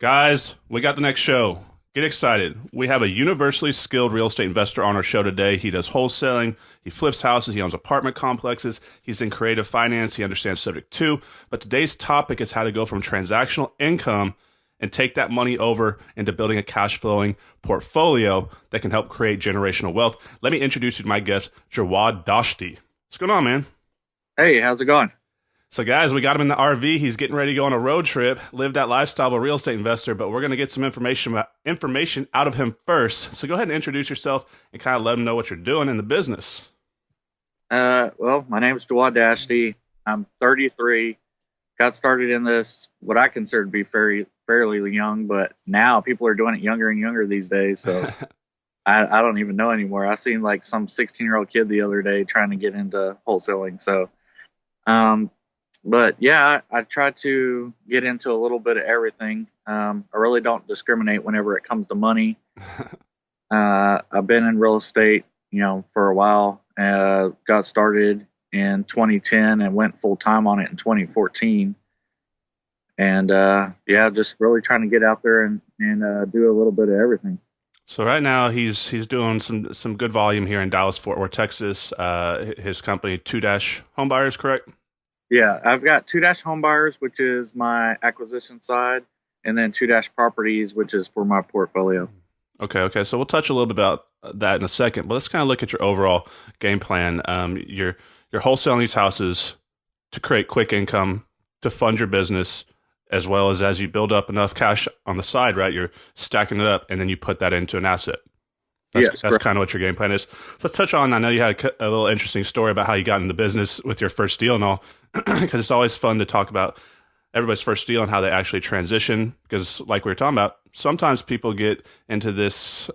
Guys, we got the next show. Get excited. We have a universally skilled real estate investor on our show today. He does wholesaling, he flips houses, he owns apartment complexes, he's in creative finance, he understands subject to. But today's topic is how to go from transactional income and take that money over into building a cash flowing portfolio that can help create generational wealth. Let me introduce you to my guest, Jawad Dashti. What's going on, man? Hey, how's it going? So guys, we got him in the RV. He's getting ready to go on a road trip, live that lifestyle of a real estate investor, but we're going to get some information out of him first. So go ahead and introduce yourself and kind of let him know what you're doing in the business. Well, my name is Jawad Dashti. I'm 33. Got started in this, what I consider to be fairly young, but now people are doing it younger and younger these days. So I don't even know anymore. I seen like some 16-year-old kid the other day trying to get into wholesaling. So, but yeah, I try to get into a little bit of everything. I really don't discriminate whenever it comes to money. I've been in real estate, for a while. Got started in 2010 and went full time on it in 2014. And yeah, just really trying to get out there and do a little bit of everything. So right now he's doing some good volume here in Dallas, Fort Worth, Texas. His company, Too Dash Homebuyers, correct? Yeah, I've got Too Dash Homebuyers, which is my acquisition side, and then Too Dash Properties, which is for my portfolio. Okay. So we'll touch a little bit about that in a second, but let's kind of look at your overall game plan. You're wholesaling these houses to create quick income to fund your business, as well as you build up enough cash on the side, right? You're stacking it up, and then you put that into an asset. That's kind of what your game plan is. Let's touch on, I know you had a little interesting story about how you got into business with your first deal and all, because it's always fun to talk about everybody's first deal and how they actually transition. Because like we were talking about, sometimes people get into this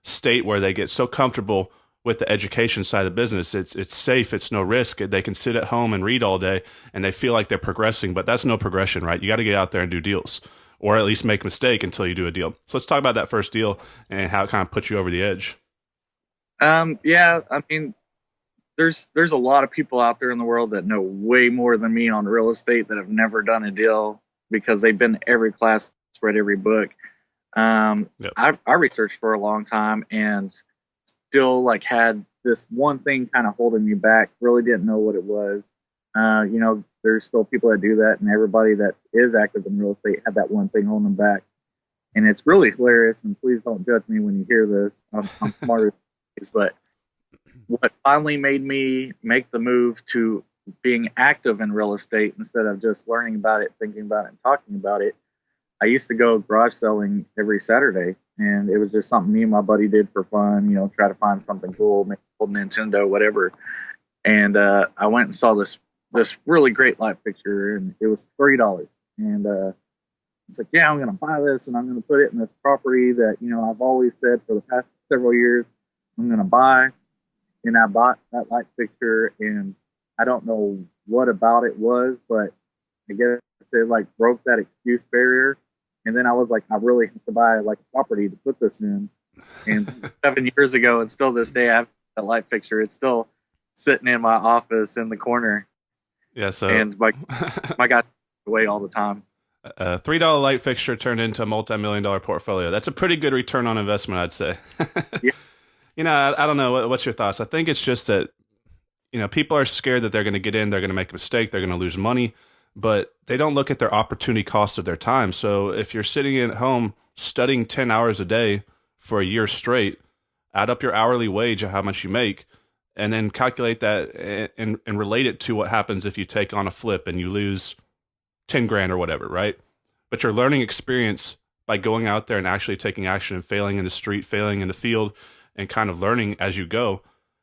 state where they get so comfortable with the education side of the business. It's safe, it's no risk. They can sit at home and read all day and they feel like they're progressing, but that's no progression, right? You got to get out there and do deals, or at least make a mistake until you do a deal. So let's talk about that first deal and how it kind of puts you over the edge. Yeah, I mean, there's a lot of people out there in the world that know way more than me on real estate that have never done a deal because they've been to every class, read every book. Yep. I researched for a long time and still like had this one thing kind of holding me back. Really didn't know what it was. There's still people that do that, and everybody that is active in real estate had that one thing holding them back. And it's really hilarious, and please don't judge me when you hear this. I'm smarter than this, but what finally made me make the move to being active in real estate instead of just learning about it, thinking about it, and talking about it, I used to go garage selling every Saturday, and it was just something me and my buddy did for fun, try to find something cool, maybe a old Nintendo, whatever. And I went and saw this really great light fixture, and it was $30. And it's like, yeah, I'm going to buy this, and I'm going to put it in this property that, I've always said for the past several years I'm going to buy. And I bought that light fixture, and I don't know what about it was, but I guess it like broke that excuse barrier. And then I was like, I really have to buy like a property to put this in. And 7 years ago, and still this day, I have that light fixture. It's still sitting in my office in the corner. Yeah. So and my guy away all the time. A $3 light fixture turned into a multi-million-dollar portfolio. That's a pretty good return on investment, I'd say. Yeah. I don't know. What's your thoughts? I think it's just that, people are scared that they're going to get in, they're going to make a mistake, they're going to lose money, but they don't look at their opportunity cost of their time. So if you're sitting at home studying 10 hours a day for a year straight, add up your hourly wage of how much you make, and then calculate that and relate it to what happens if you take on a flip and you lose 10 grand or whatever, right? But your learning experience by going out there and actually taking action and failing in the street, failing in the field, and kind of learning as you go,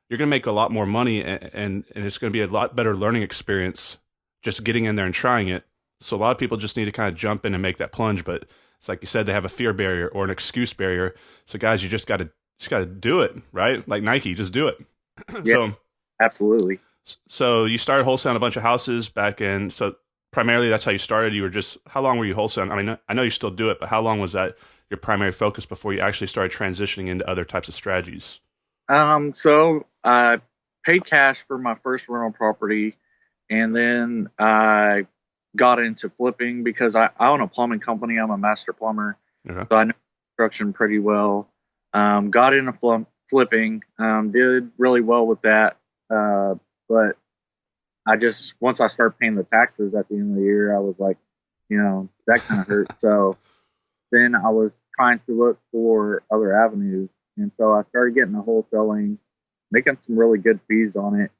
you're going to make a lot more money, and it's going to be a lot better learning experience just getting in there and trying it. So a lot of people just need to kind of jump in and make that plunge, but it's like you said, they have a fear barrier or an excuse barrier. So guys, you just got to do it, right? Like Nike, just do it. Yeah, So absolutely. So you started wholesaling a bunch of houses back in, so primarily that's how you started. How long were you wholesaling? I mean, I know you still do it, but how long was that your primary focus before you actually started transitioning into other types of strategies? So I paid cash for my first rental property, and then I got into flipping because I own a plumbing company. I'm a master plumber, Okay. so I know construction pretty well. Got into flipping, did really well with that. But I just, once I started paying the taxes at the end of the year, I was like, that kind of hurt. So then I was trying to look for other avenues. And so I started getting the wholesaling, making some really good fees on it.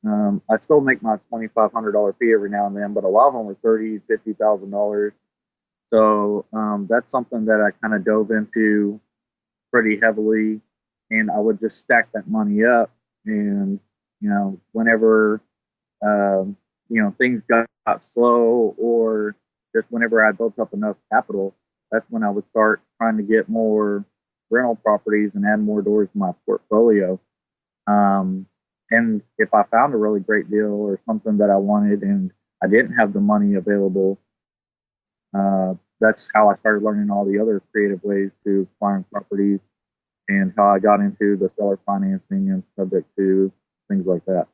I still make my $2,500 fee every now and then, but a lot of them were $30,000, $50,000. So that's something that I kind of dove into pretty heavily, and I would just stack that money up. And whenever things got slow, or just whenever I built up enough capital, that's when I would start trying to get more rental properties and add more doors to my portfolio. And if I found a really great deal or something that I wanted and I didn't have the money available, that's how I started learning all the other creative ways to acquire properties, and how I got into the seller financing and subject to things like that.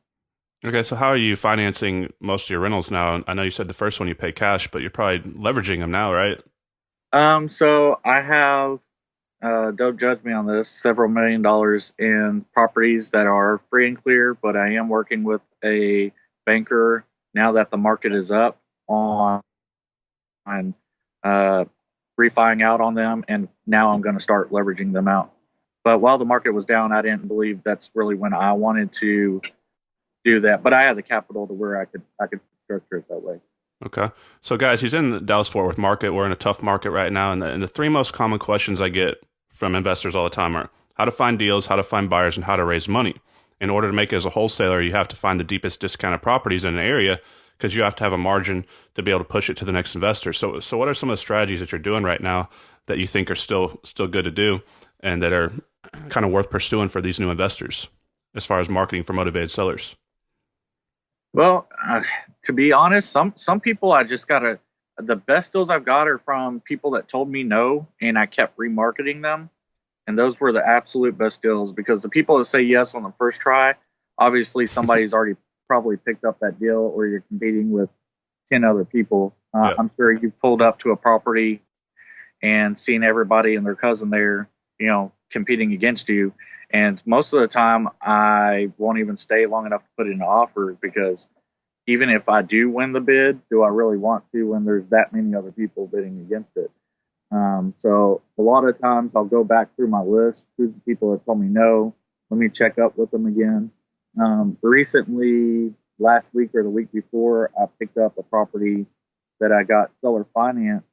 Okay, so how are you financing most of your rentals now? I know you said the first one you pay cash, but you're probably leveraging them now, right? So I have, don't judge me on this, several $1,000,000 in properties that are free and clear, but I am working with a banker now that the market is up on refining out on them, and now I'm going to start leveraging them out. But while the market was down, I didn't believe that's really when I wanted to do that. But I had the capital to where I could structure it that way. Okay. So guys, he's in the Dallas-Fort Worth market. We're in a tough market right now. And the three most common questions I get from investors all the time are how to find deals, how to find buyers, and how to raise money. In order to make it as a wholesaler, you have to find the deepest discounted properties in an area, because you have to have a margin to be able to push it to the next investor. So what are some of the strategies that you're doing right now that you think are still good to do and that are kind of worth pursuing for these new investors as far as marketing for motivated sellers? Well, to be honest, some people the best deals I've got are from people that told me no, and I kept remarketing them. And those were the absolute best deals, because the people that say yes on the first try, obviously somebody's already probably picked up that deal, or you're competing with 10 other people. Yeah. I'm sure you've pulled up to a property and seen everybody and their cousin there, competing against you. And most of the time, I won't even stay long enough to put in an offer, because even if I do win the bid, do I really want to when there's that many other people bidding against it? So a lot of times I'll go back through my list, who's the people that told me no, let me check up with them again. Recently, last week or the week before, I picked up a property that I got seller finance.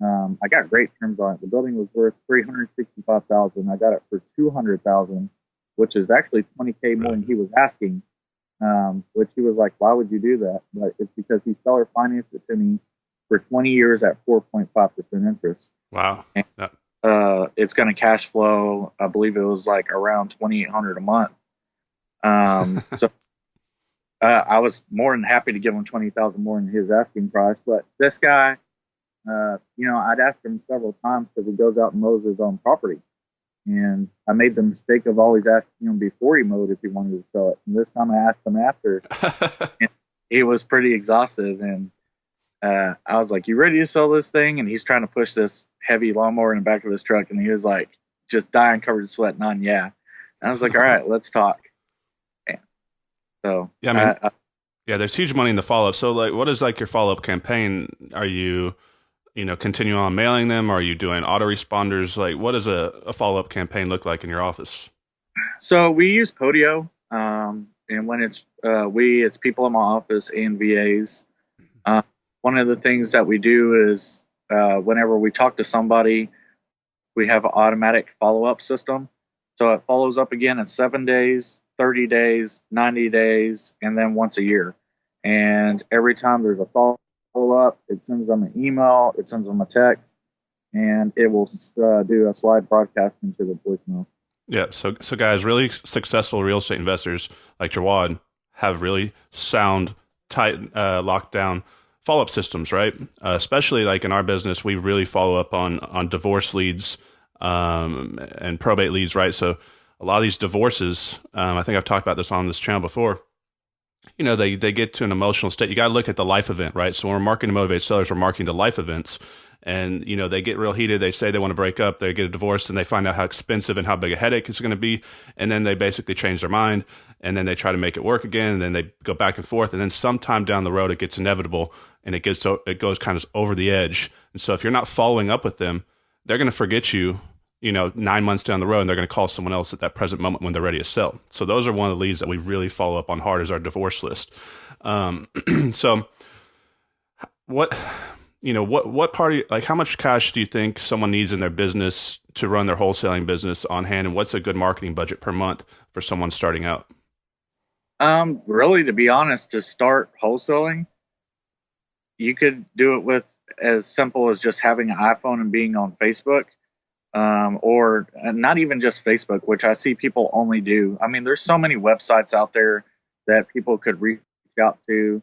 I got great terms on it. The building was worth $365,000. I got it for $200,000, which is actually $20K more than he was asking. Which he was like, "Why would you do that?" But it's because he seller financed it to me for 20 years at 4.5% interest. Wow. And, it's going to cash flow. I believe it was like around $2,800 a month. So I was more than happy to give him $20,000 more than his asking price. But this guy, I'd asked him several times, because he goes out and mows his own property. And I made the mistake of always asking him before he mowed if he wanted to sell it. And this time I asked him after. And he was pretty exhausted. And I was like, "You ready to sell this thing?" And he's trying to push this heavy lawnmower in the back of his truck. And he was like, just dying, covered in sweat, nodding, yeah. And I was like, "All right, let's talk." And so, yeah, yeah, there's huge money in the follow-up. So like, what is like your follow-up campaign? Are you continue on mailing them? Or are you doing autoresponders? Like, what does a follow-up campaign look like in your office? So we use Podio, and when it's people in my office and VAs. One of the things that we do is whenever we talk to somebody, we have an automatic follow-up system. So it follows up again in 7 days, 30 days, 90 days, and then once a year. And every time there's a follow-up, it sends them an email, it sends them a text, and it will do a slide broadcast into the voicemail. Yeah. So guys, really successful real estate investors like Jawad have really sound, tight, locked down follow-up systems, right? Especially like in our business, we really follow up on divorce leads and probate leads, right? So a lot of these divorces, I think I've talked about this on this channel before. they get to an emotional state. You got to look at the life event, right? So when we're marketing to motivated sellers, we're marketing to life events. And, they get real heated. They say they want to break up. They get a divorce and they find out how expensive and how big a headache it's going to be. And then they basically change their mind and then they try to make it work again. And then they go back and forth. And then sometime down the road, it gets inevitable and it goes kind of over the edge. And so if you're not following up with them, they're going to forget you, 9 months down the road, and they're going to call someone else at that present moment when they're ready to sell. So those are one of the leads that we really follow up on hard is our divorce list. So what, what part of, like, how much cash do you think someone needs in their business to run their wholesaling business on hand? And what's a good marketing budget per month for someone starting out? Really, to be honest, to start wholesaling, you could do it with as simple as just having an iPhone and being on Facebook, or not even just Facebook, which I see people only do. I mean, there's so many websites out there that people could reach out to.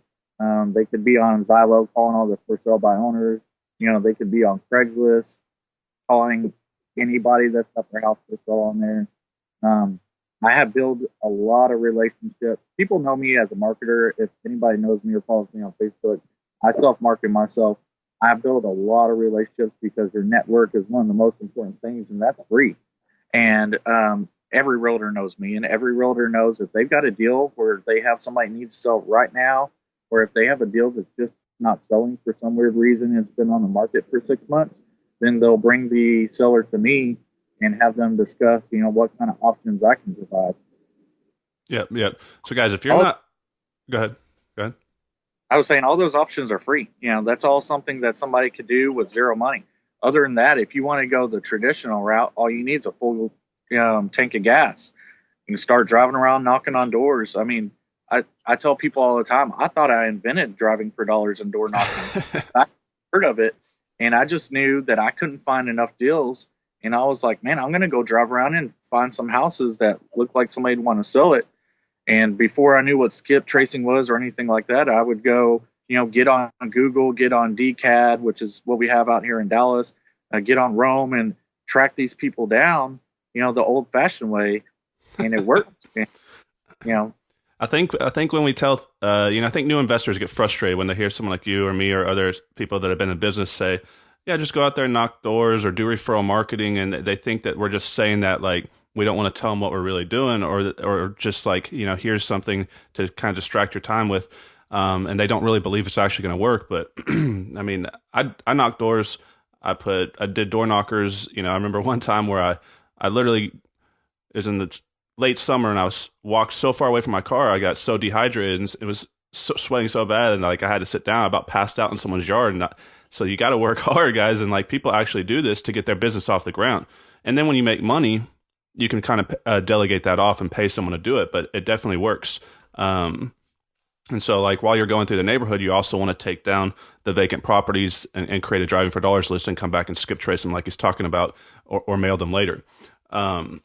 They could be on Zillow calling all the for sale by owners. They could be on Craigslist calling anybody that's got their house for sale on there. I have built a lot of relationships. People know me as a marketer. If anybody knows me or follows me on Facebook, I self-market myself. I build a lot of relationships because your network is one of the most important things, and that's free. And every realtor knows me, and every realtor knows if they've got a deal where they have somebody needs to sell right now, or if they have a deal that's just not selling for some weird reason, it's been on the market for 6 months, then they'll bring the seller to me and have them discuss, what kind of options I can provide. Yep. So guys, if you're not, go ahead. I was saying all those options are free. That's all something that somebody could do with zero money. Other than that, if you want to go the traditional route, all you need is a full tank of gas. You can start driving around, knocking on doors. I mean, I tell people all the time, I thought I invented driving for dollars and door knocking. I heard of it, and I just knew that I couldn't find enough deals. And I was like, man, I'm going to go drive around and find some houses that look like somebody'd want to sell it. And before I knew what skip tracing was or anything like that, I would go, get on Google, get on DCAD, which is what we have out here in Dallas, get on Rome and track these people down, the old fashioned way. And it worked. I think when we tell, I think new investors get frustrated when they hear someone like you or me or other people that have been in business say, yeah, just go out there and knock doors or do referral marketing. And they think that we're just saying that, like, we don't want to tell them what we're really doing, or just like, here's something to kind of distract your time with. And they don't really believe it's actually going to work. But I mean, I knocked doors. I did door knockers. I remember one time where I literally, it was in the late summer and I walked so far away from my car. I got so dehydrated and it was sweating so bad. And like, I had to sit down. I about passed out in someone's yard. So you got to work hard, guys. And like, people actually do this to get their business off the ground. And then when you make money, you can kind of delegate that off and pay someone to do it, but it definitely works. And so like while you're going through the neighborhood, you also want to take down the vacant properties and create a driving for dollars list and come back and skip trace them like he's talking about, or mail them later. So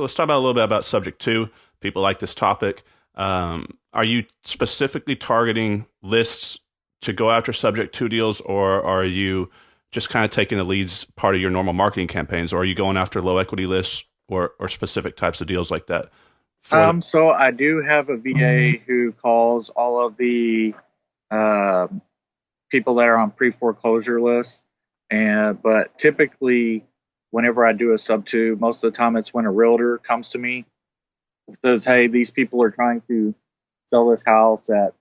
let's talk about a little bit about subject 2. People like this topic. Are you specifically targeting lists to go after subject 2 deals, or are you just kind of taking the leads part of your normal marketing campaigns, or are you going after low equity lists or specific types of deals like that? So I do have a VA who calls all of the people that are on pre-foreclosure lists, but typically whenever I do a sub 2, most of the time it's when a realtor comes to me, says, hey, these people are trying to sell this house at,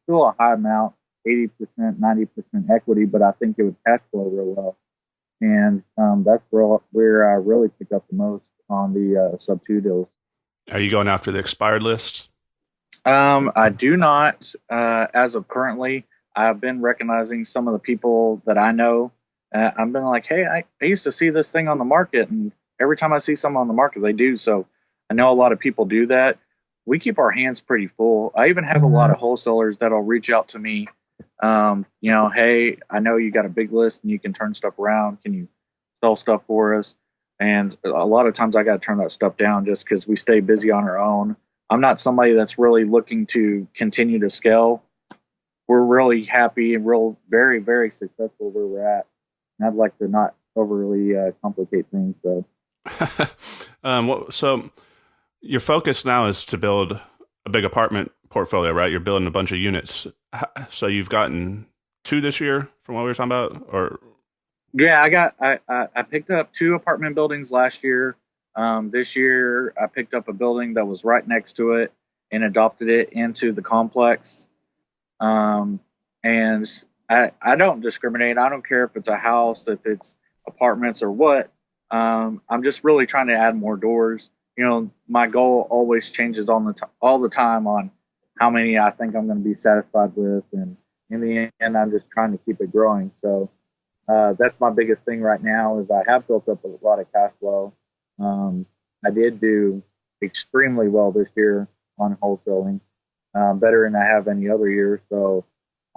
still a high amount, 80%, 90% equity, but I think it would cash flow real well. And that's where I really pick up the most on the sub 2 deals. Are you going after the expired lists? I do not. As of currently, I've been recognizing some of the people that I know. I've been like, hey, I used to see this thing on the market, and every time I see something on the market, they do. So I know a lot of people do that. We keep our hands pretty full. I even have a lot of wholesalers that'll reach out to me. Hey, I know you got a big list and you can turn stuff around. Can you sell stuff for us? And a lot of times I got to turn that stuff down just because we stay busy on our own. I'm not somebody that's really looking to continue to scale. We're really happy and very, very successful where we're at. And I'd like to not overly complicate things. So, so your focus now is to build a big apartment portfolio, right? You're building a bunch of units. So you've gotten two this year from what we were talking about, or Yeah, I picked up two apartment buildings last year. This year I picked up a building that was right next to it and adopted it into the complex. Um, and I don't discriminate. I don't care if it's a house, if it's apartments or what. I'm just really trying to add more doors. You know, my goal always changes all the time on how many I think I'm going to be satisfied with, and in the end, I'm just trying to keep it growing. So that's my biggest thing right now is I have built up a lot of cash flow. I did do extremely well this year on wholesaling, better than I have any other year. So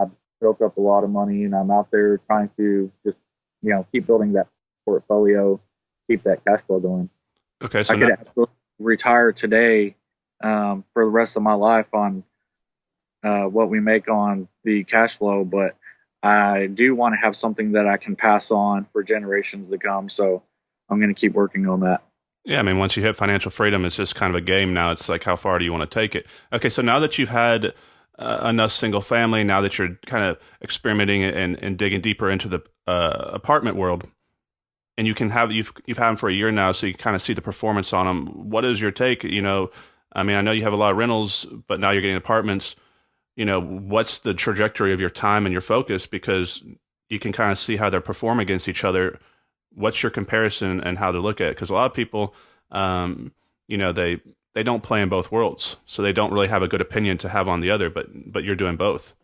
I've built up a lot of money, and I'm out there trying to just keep building that portfolio, keep that cash flow going. okay. So I could now, absolutely retire today for the rest of my life on what we make on the cash flow, but I do want to have something that I can pass on for generations to come. So I'm going to keep working on that. yeah, I mean, once you hit financial freedom, it's just kind of a game now. It's like, how far do you want to take it? Okay, so now that you've had enough single family, now that you're kind of experimenting and digging deeper into the apartment world, and you've had them for a year now, so you kind of see the performance on them. What is your take? I mean, I know you have a lot of rentals, but now you're getting apartments. What's the trajectory of your time and your focus? Because you can kind of see how they're performing against each other. What's your comparison and how to look at it? Because a lot of people, they don't play in both worlds, so they don't really have a good opinion to have on the other. But you're doing both.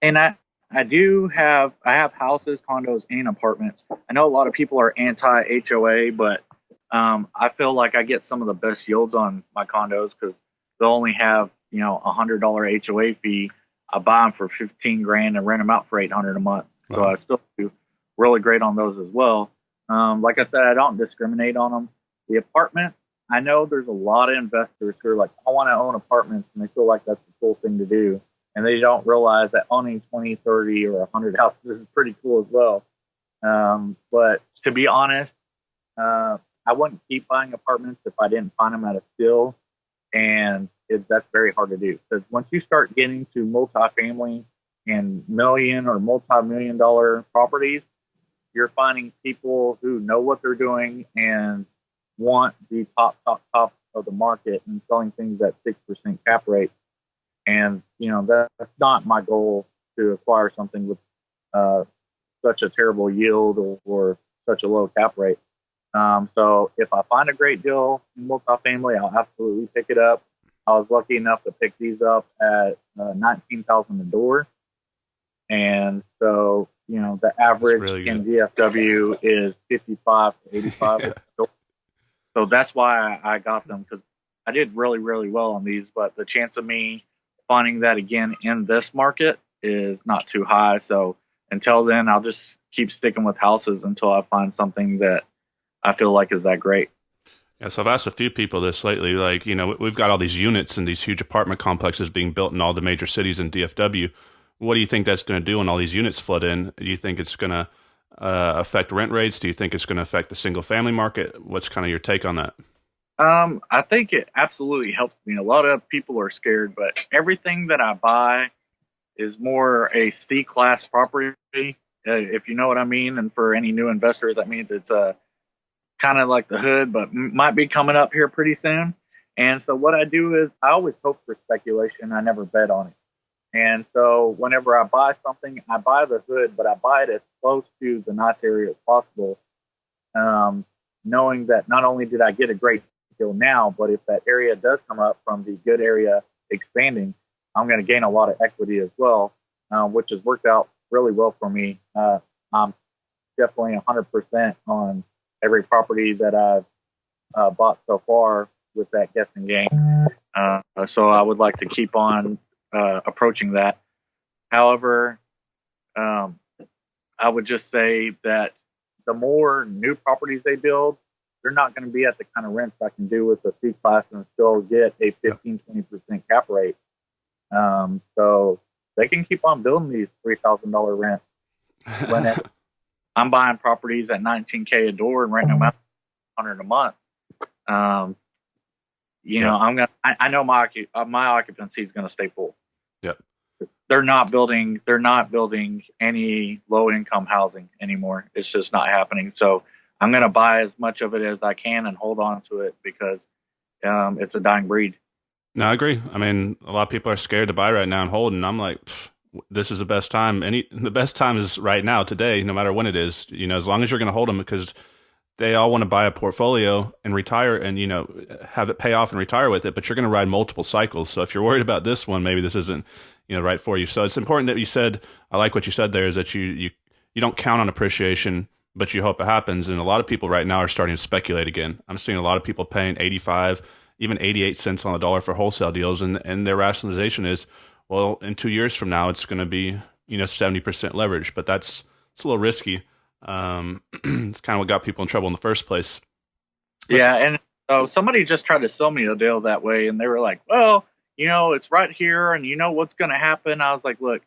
And I have houses, condos, and apartments. I know a lot of people are anti HOA, but I feel like I get some of the best yields on my condos because they'll only have $100 HOA fee. I buy them for 15 grand and rent them out for 800 a month. So Wow. I still do really great on those as well. Like I said, I don't discriminate on them. The apartment, I know there's a lot of investors who are like, I want to own apartments, and they feel like that's the cool thing to do. And they don't realize that owning 20, 30, or 100 houses is pretty cool as well. But to be honest, I wouldn't keep buying apartments if I didn't find them at a steal. And that's very hard to do because once you start getting to multifamily and million or multi-million dollar properties, you're finding people who know what they're doing and want the top of the market and selling things at 6% cap rate. And, that's not my goal to acquire something with such a terrible yield or such a low cap rate. So if I find a great deal in multifamily, I'll absolutely pick it up. I was lucky enough to pick these up at $19,000 a door. And so, the average really in DFW is 55 to 85. So that's why I got them, because I did really, really well on these. But the chance of me finding that again in this market is not too high. So until then, I'll just keep sticking with houses until I find something that I feel like is that great. Yeah, so I've asked a few people this lately. Like, we've got all these units and these huge apartment complexes being built in all the major cities in DFW. What do you think that's going to do when all these units flood in? Do you think it's going to affect rent rates? Do you think it's going to affect the single family market? What's kind of your take on that? I think it absolutely helps me. A lot of people are scared, but everything that I buy is more a C-class property, if you know what I mean. And for any new investors, that means it's kind of like the hood, but might be coming up here pretty soon. And so what I do is I always hope for speculation. I never bet on it. And so whenever I buy something, I buy the hood, but I buy it as close to the nice area as possible, knowing that not only did I get a great deal now, but if that area does come up from the good area expanding, I'm going to gain a lot of equity as well, which has worked out really well for me. I'm definitely 100% on every property that I've bought so far with that guessing game. So I would like to keep on approaching that. However, I would just say that the more new properties they build, they're not going to be at the kind of rents I can do with a C class and still get a 15-20% cap rate. So they can keep on building these $3,000 rents. When I'm buying properties at $19K a door and renting them out $100 a month. you Yeah. know, I know my occupancy is gonna stay full. Yeah. They're not building any low income housing anymore. It's just not happening. So I'm gonna buy as much of it as I can and hold on to it because it's a dying breed. No, I agree. I mean, a lot of people are scared to buy right now and hold, and I'm like, this is the best time. The best time is right now, today, no matter when it is. As long as you're going to hold them, because they all want to buy a portfolio and retire, and have it pay off and retire with it. But you're going to ride multiple cycles. So if you're worried about this one, maybe this isn't right for you. So it's important that you said. I like what you said there, is that you don't count on appreciation, but you hope it happens. And a lot of people right now are starting to speculate again. I'm seeing a lot of people paying 85, even 88 cents on the dollar for wholesale deals, and their rationalization is, well, in 2 years from now, it's going to be 70% leverage, but it's a little risky. It's kind of what got people in trouble in the first place. Yeah, and so somebody just tried to sell me a deal that way, and they were like, "Well, it's right here, and you know what's going to happen." I was like, "Look,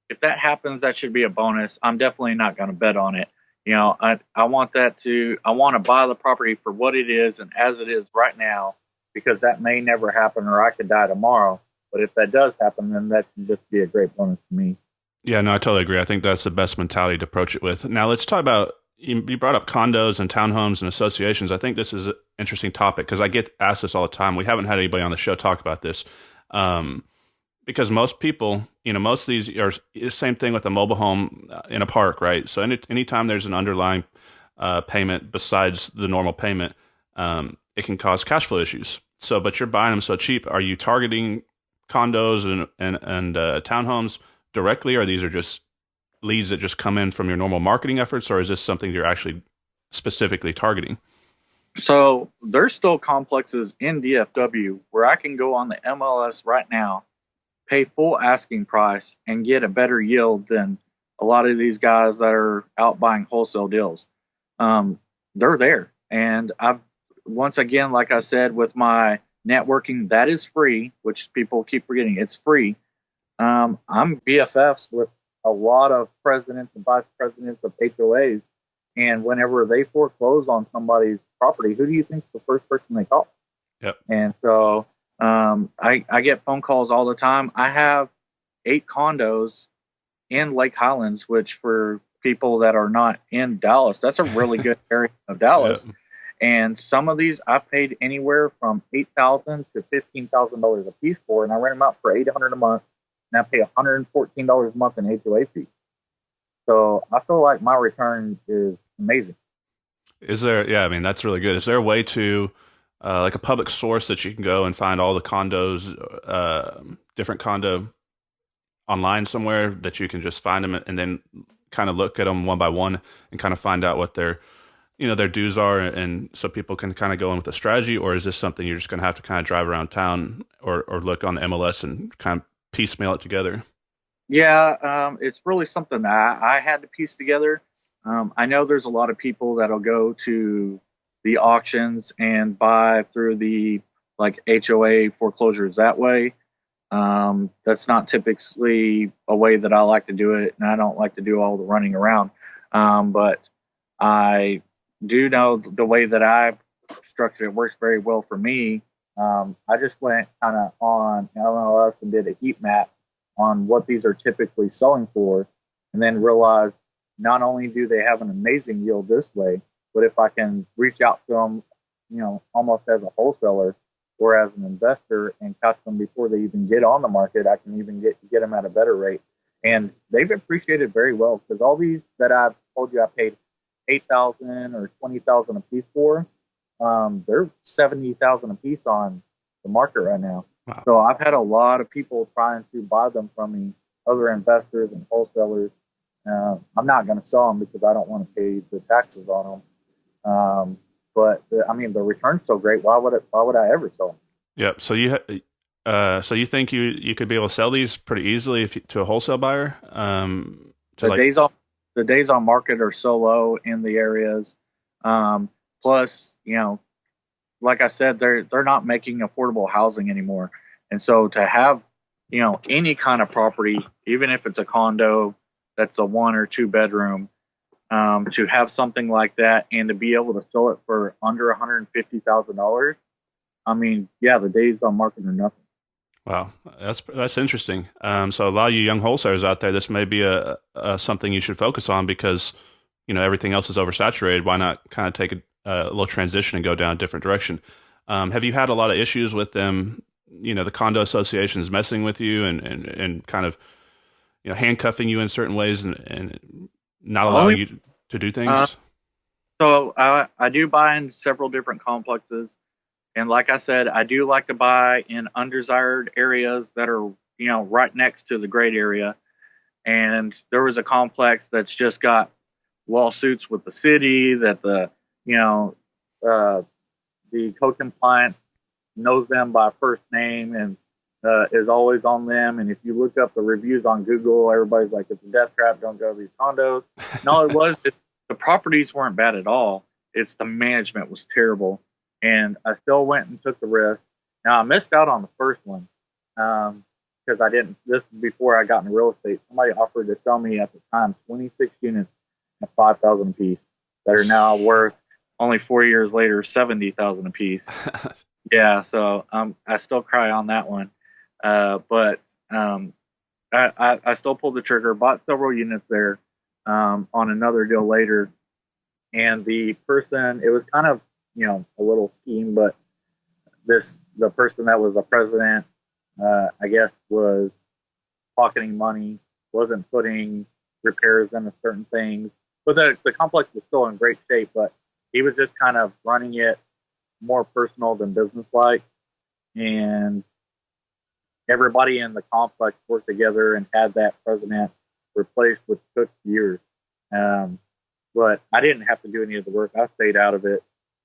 if that happens, that should be a bonus. I'm definitely not going to bet on it. I want to buy the property for what it is and as it is right now, because that may never happen, or I could die tomorrow. But if that does happen, then that can just be a great bonus to me." Yeah, no, I totally agree. I think that's the best mentality to approach it with. Now, let's talk about, you brought up condos and townhomes and associations. I think this is an interesting topic because I get asked this all the time. We haven't had anybody on the show talk about this, because most people, most of these are the same thing with a mobile home in a park, right? So anytime there's an underlying payment besides the normal payment, it can cause cash flow issues. So, but you're buying them so cheap. Are you targeting condos and townhomes directly, or these are just leads that just come in from your normal marketing efforts, or is this something you're actually specifically targeting? So there's still complexes in DFW where I can go on the MLS right now, pay full asking price, and get a better yield than a lot of these guys that are out buying wholesale deals. They're there. And once again, like I said, with my networking, that is free, which people keep forgetting. It's free. I'm BFFs with a lot of presidents and vice presidents of HOAs. And whenever they foreclose on somebody's property, who do you think is the first person they call? Yep. And so I get phone calls all the time. I have 8 condos in Lake Highlands, which for people that are not in Dallas, that's a really good area of Dallas. Yep. And some of these I paid anywhere from $8,000 to $15,000 a piece for, and I rent them out for $800 a month, and I pay $114 a month in HOA fees. So I feel like my return is amazing. Is there? Yeah, I mean, that's really good. Is there a way to, like a public source that you can go and find all the condos, different condo online somewhere that you can just find them and then kind of look at them one by one and kind of find out what their dues are, and so people can kind of go in with a strategy? Or is this something you're just going to have to kind of drive around town or look on the MLS and kind of piecemeal it together? Yeah, it's really something that I had to piece together. I know there's a lot of people that'll go to the auctions and buy through the HOA foreclosures that way. That's not typically a way that I like to do it, and I don't like to do all the running around. But I do know the way that I've structured it works very well for me. I just went kind of on MLS and did a heat map on what these are typically selling for, and then realized not only do they have an amazing yield this way, but if I can reach out to them, almost as a wholesaler or as an investor and catch them before they even get on the market, I can even get them at a better rate. And they've appreciated very well, because all these that I've told you I paid $8,000 or $20,000 a piece for, they're $70,000 a piece on the market right now. Wow. So I've had a lot of people trying to buy them from me, other investors and wholesalers. I'm not going to sell them because I don't want to pay the taxes on them. But the return's so great. Why would I ever sell them? Yep. So you think you could be able to sell these pretty easily to a wholesale buyer? The days on market are so low in the areas. Plus, like I said, they're not making affordable housing anymore. And so to have, any kind of property, even if it's a condo that's a 1 or 2 bedroom, to have something like that and to be able to sell it for under $150,000, I mean, yeah, the days on market are nothing. Wow, that's interesting. So a lot of you young wholesalers out there, this may be a something you should focus on because everything else is oversaturated. Why not kind of take a little transition and go down a different direction? Have you had a lot of issues with them? The condo associations messing with you and kind of handcuffing you in certain ways and not allowing Only, you to do uh, things. so I do buy in several different complexes. And like I said, I do like to buy in undesired areas that are, right next to the great area. And there was a complex that's just got lawsuits with the city that you know, uh, the co-compliant knows them by first name and is always on them. And if you look up the reviews on Google, everybody's like, it's a death trap. Don't go to these condos. No, the properties weren't bad at all. It's the management was terrible. And I still went and took the risk. Now I missed out on the first one because I didn't. This is before I got into real estate. Somebody offered to sell me at the time 26 units at 5,000 a piece that are now worth only 4 years later 70,000 a piece. Yeah, so I still cry on that one, but I still pulled the trigger. Bought several units there on another deal later, and the person, it was kind of a little scheme, but the person that was the president, I guess, was pocketing money, wasn't putting repairs into certain things, but the complex was still in great shape, but he was just kind of running it more personal than business like, and everybody in the complex worked together and had that president replaced, which took years. But I didn't have to do any of the work. I stayed out of it.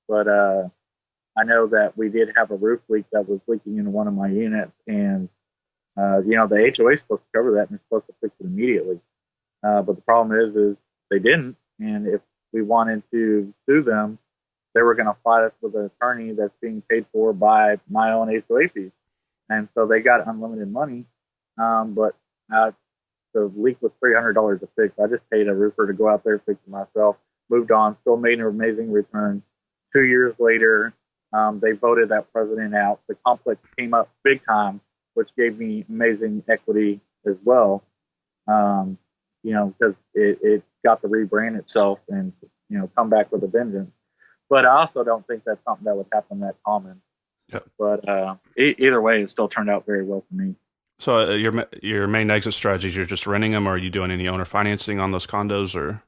But I know that we did have a roof leak that was leaking into one of my units, and the HOA is supposed to cover that and they're supposed to fix it immediately. But the problem is they didn't, and if we wanted to sue them, they were going to fight us with an attorney that's being paid for by my own HOA fees. And so they got unlimited money. But the leak was $300 to fix. I just paid a roofer to go out there, fix it myself, moved on, still made an amazing return. 2 years later, they voted that president out. The complex came up big time, which gave me amazing equity as well. Because it got to rebrand itself and, come back with a vengeance. But I also don't think that's something that would happen that common. Yep. But either way, it still turned out very well for me. So your main exit strategies, you're just renting them, or are you doing any owner financing on those condos, or?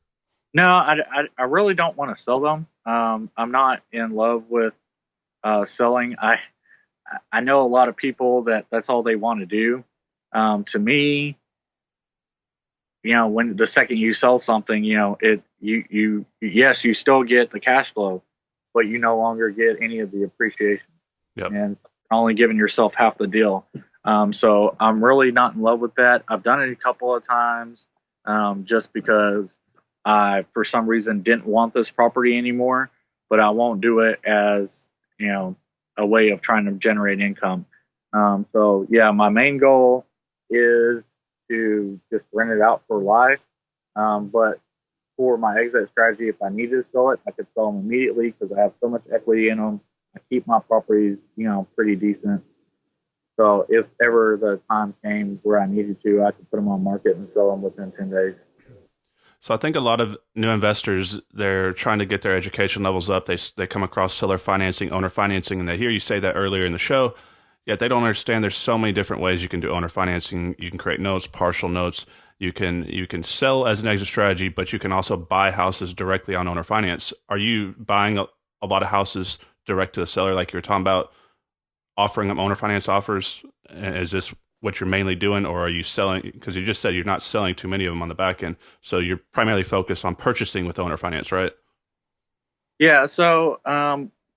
No, I really don't want to sell them. I'm not in love with selling. I know a lot of people that's all they want to do. To me, when the second you sell something, yes, you still get the cash flow, but you no longer get any of the appreciation. Yep. And only giving yourself half the deal. So I'm really not in love with that. I've done it a couple of times just because I, for some reason, didn't want this property anymore, but I won't do it as, a way of trying to generate income. So yeah, my main goal is to just rent it out for life. But for my exit strategy, if I needed to sell it, I could sell them immediately because I have so much equity in them. I keep my properties, pretty decent. So if ever the time came where I needed to, I could put them on market and sell them within 10 days. So I think a lot of new investors, they're trying to get their education levels up. They come across seller financing, owner financing, and they hear you say that earlier in the show, yet they don't understand there's so many different ways you can do owner financing. You can create notes, partial notes. You can sell as an exit strategy, but you can also buy houses directly on owner finance. Are you buying a lot of houses direct to the seller like you were talking about, offering them owner finance offers? Is this what you're mainly doing, or are you selling? Because you just said you're not selling too many of them on the back end, so you're primarily focused on purchasing with owner finance, right? Yeah. So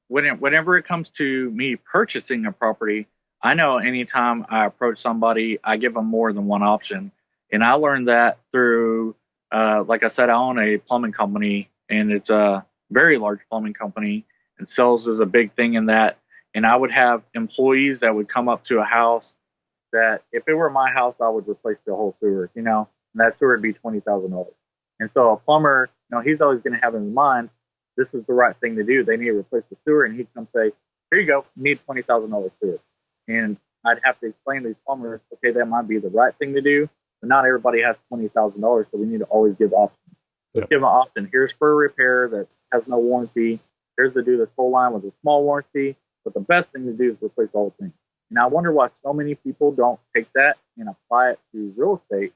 whenever it comes to me purchasing a property, I know anytime I approach somebody, I give them more than one option, and I learned that through, like I said, I own a plumbing company, and it's a very large plumbing company, and sales is a big thing in that. And I would have employees that would come up to a house that if it were my house, I would replace the whole sewer, and that sewer would be $20,000. And so a plumber, he's always going to have in his mind, this is the right thing to do. They need to replace the sewer. And he'd come say, here you go, you need $20,000 for it. And I'd have to explain to these plumbers, okay, that might be the right thing to do, but not everybody has $20,000, so we need to always give options. Let's give an option. Here's for a repair that has no warranty. Here's to do this whole line with a small warranty. But the best thing to do is replace the whole thing. And I wonder why so many people don't take that and apply it to real estate,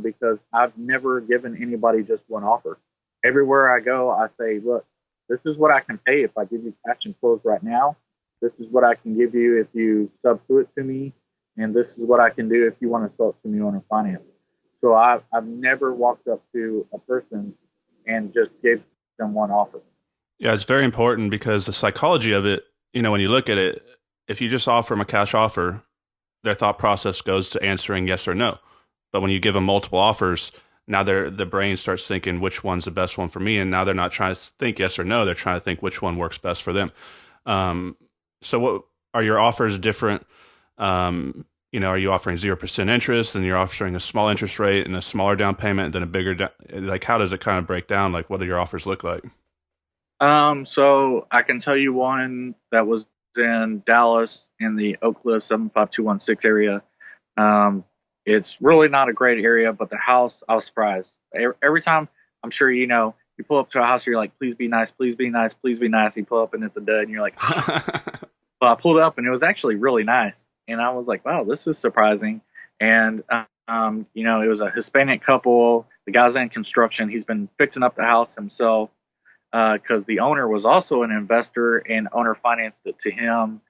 because I've never given anybody just one offer. Everywhere I go, I say, look, this is what I can pay if I give you cash and close right now. This is what I can give you if you sub to it to me. And this is what I can do if you want to sell it to me on a finance. So I've never walked up to a person and just gave them one offer. Yeah, it's very important because the psychology of it, when you look at it, if you just offer them a cash offer, their thought process goes to answering yes or no. But when you give them multiple offers, now the brain starts thinking which one's the best one for me. And now they're not trying to think yes or no. They're trying to think which one works best for them. So what are your offers different? Are you offering 0% interest and you're offering a small interest rate and a smaller down payment than a bigger, like how does it kind of break down? Like what do your offers look like? So I can tell you one that was in Dallas in the Oak Cliff 75216 area. It's really not a great area, but the house, I was surprised. Every time, I'm sure you pull up to a house, you're like, please be nice, please be nice, please be nice. You pull up and it's a dud and you're like, well, I pulled up and it was actually really nice. And I was like, wow, this is surprising. And, it was a Hispanic couple. The guy's in construction. He's been fixing up the house himself because the owner was also an investor and owner financed it to him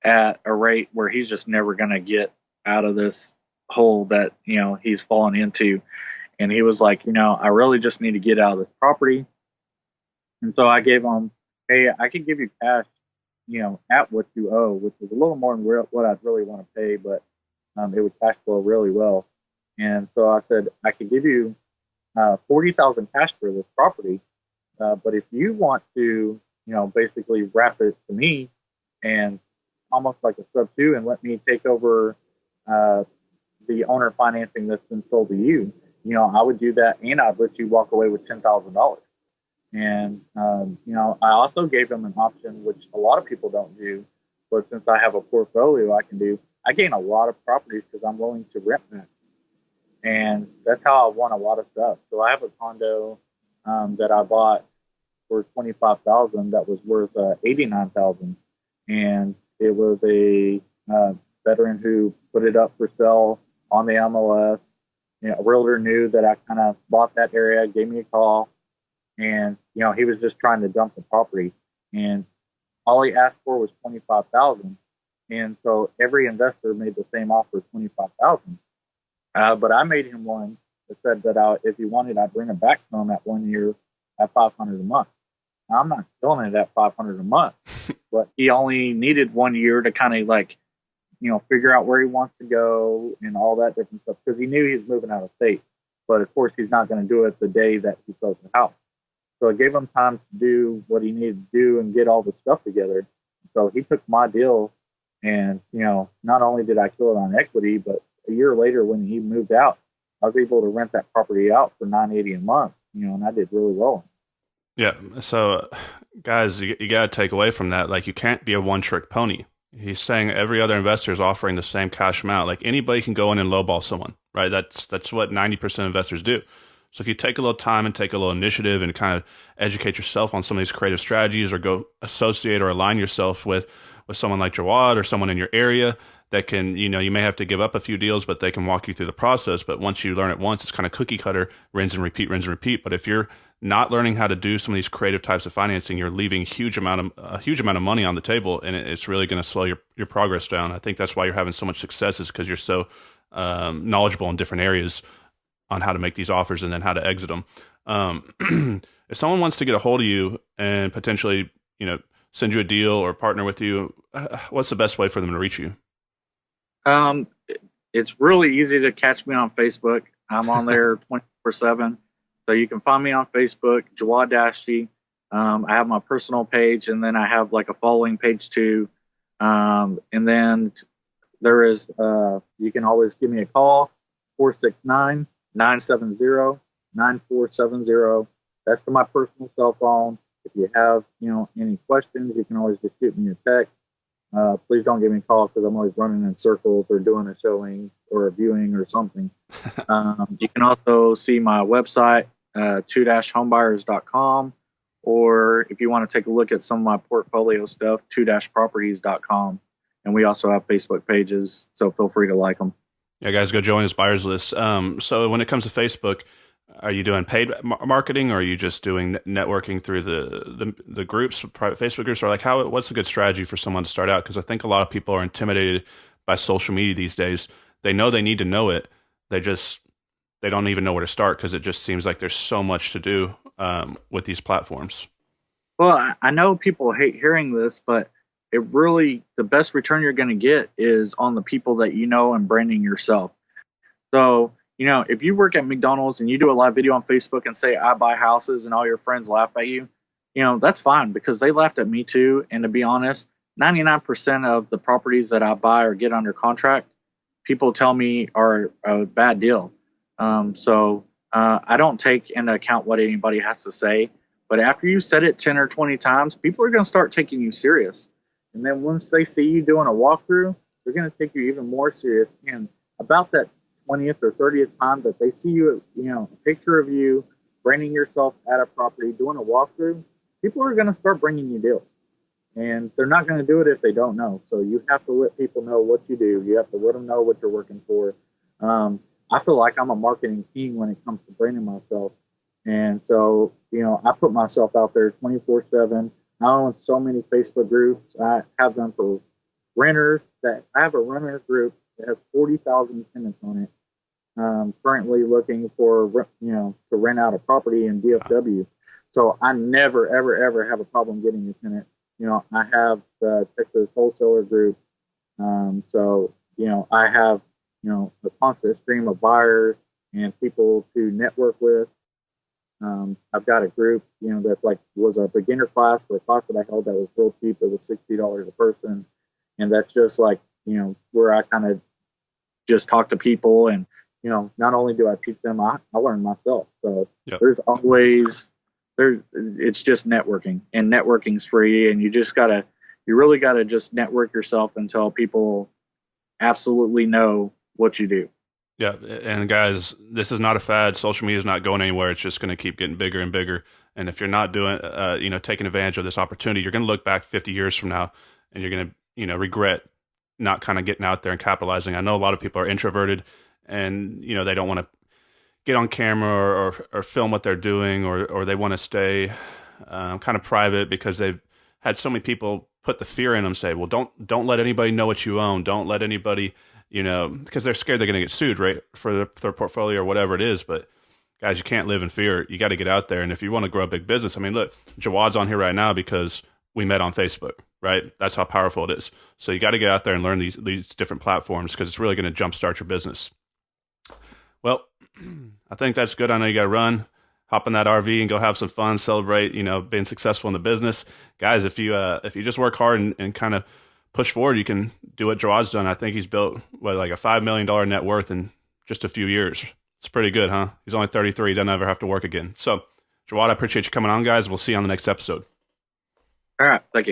at a rate where he's just never going to get out of this hole that, he's fallen into. And he was like, I really just need to get out of this property. And so I gave him, hey, I could give you cash, at what you owe, which is a little more than what I'd really want to pay, but it would cash flow really well. And so I said, I could give you $40,000 cash for this property. But if you want to, basically wrap it to me and almost like a sub two and let me take over the owner financing that's been sold to you, I would do that and I'd let you walk away with $10,000. And, I also gave them an option, which a lot of people don't do. But since I have a portfolio I can do, I gain a lot of properties because I'm willing to rent them. And that's how I won a lot of stuff. So I have a condo that I bought for $25,000 that was worth $89,000. And it was a veteran who put it up for sale on the MLS. A realtor knew that I kind of bought that area, gave me a call. And, he was just trying to dump the property. And all he asked for was $25,000. And so every investor made the same offer, $25,000. But I made him one that said that if he wanted, I'd bring it back to him at 1 year at $500 a month. Now, I'm not selling it at $500 a month, but he only needed 1 year to kind of figure out where he wants to go and all that different stuff because he knew he was moving out of state. But of course, he's not going to do it the day that he sells the house. So I gave him time to do what he needed to do and get all the stuff together. So he took my deal, and not only did I kill it on equity, but a year later when he moved out, I was able to rent that property out for $980 a month. And I did really well. Yeah. So, guys, you got to take away from that. Like, you can't be a one-trick pony. He's saying every other investor is offering the same cash amount. Like, anybody can go in and lowball someone, right? That's what 90% of investors do. So if you take a little time and take a little initiative and kind of educate yourself on some of these creative strategies, or go associate or align yourself with someone like Jawad or someone in your area that can, you may have to give up a few deals, but they can walk you through the process. But once you learn it once, it's kind of cookie cutter, rinse and repeat, rinse and repeat. But if you're not learning how to do some of these creative types of financing, you're leaving a huge amount of money on the table, and it's really going to slow your progress down. I think that's why you're having so much success, is because you're so knowledgeable in different areas on how to make these offers and then how to exit them. If someone wants to get a hold of you and potentially, send you a deal or partner with you, what's the best way for them to reach you? It's really easy to catch me on Facebook. I'm on there 24/7. So you can find me on Facebook, Jawad Dashti. I have my personal page, and then I have like a following page too. And then there is, you can always give me a call, 469-970-9470. That's for my personal cell phone. If you have, any questions, you can always just shoot me a text. Please don't give me a call because I'm always running in circles or doing a showing or a viewing or something. You can also see my website, 2-homebuyers.com, or if you want to take a look at some of my portfolio stuff, 2-properties.com. And we also have Facebook pages, so feel free to like them. Yeah, guys, go join his buyers list. So when it comes to Facebook, are you doing paid marketing, or are you just doing networking through the groups, private Facebook groups, or like what's a good strategy for someone to start out? Because I think a lot of people are intimidated by social media these days. They know they need to know it. They don't even know where to start because it just seems like there's so much to do with these platforms. Well, I know people hate hearing this, but the best return you're going to get is on the people that you know and branding yourself. So, if you work at McDonald's and you do a live video on Facebook and say, I buy houses, and all your friends laugh at you, that's fine because they laughed at me too. And to be honest, 99% of the properties that I buy or get under contract, people tell me are a bad deal. I don't take into account what anybody has to say. But after you said it 10 or 20 times, people are going to start taking you serious. And then once they see you doing a walkthrough, they're going to take you even more serious. And about that 20th or 30th time that they see you, a picture of you branding yourself at a property, doing a walkthrough, people are going to start bringing you deals. And they're not going to do it if they don't know. So you have to let people know what you do. You have to let them know what you're working for. I feel like I'm a marketing king when it comes to branding myself. And so, I put myself out there 24/7. I own so many Facebook groups. I have them for renters. I have a renter group that has 40,000 tenants on it. Currently looking for, to rent out a property in DFW. So I never, ever, ever have a problem getting a tenant. I have the Texas wholesaler group. I have, a constant stream of buyers and people to network with. I've got a group, that was a beginner class for a class that I held that was real cheap. It was $60 a person. And that's just where I kind of just talk to people and, not only do I teach them, I learn myself. So yep. It's just networking, and networking's free. And you really got to just network yourself until people absolutely know what you do. Yeah, and guys, this is not a fad. Social media is not going anywhere. It's just going to keep getting bigger and bigger. And if you're not doing, taking advantage of this opportunity, you're going to look back 50 years from now, and you're going to, regret not kind of getting out there and capitalizing. I know a lot of people are introverted, and they don't want to get on camera or film what they're doing, or they want to stay kind of private because they've had so many people put the fear in them. Say, well, don't let anybody know what you own. Don't let anybody. Because they're scared they're going to get sued, right, for their portfolio or whatever it is. But guys, you can't live in fear. You got to get out there. And if you want to grow a big business, I mean, look, Jawad's on here right now because we met on Facebook, right? That's how powerful it is. So you got to get out there and learn these different platforms because it's really going to jumpstart your business. Well, I think that's good. I know you got to run, hop in that RV and go have some fun, celebrate, being successful in the business. Guys, if you just work hard and kind of push forward, you can do what Jawad's done. I think he's built like a $5 million net worth in just a few years. It's pretty good, huh? He's only 33. He doesn't ever have to work again. So, Jawad, I appreciate you coming on, guys. We'll see you on the next episode. All right. Thank you.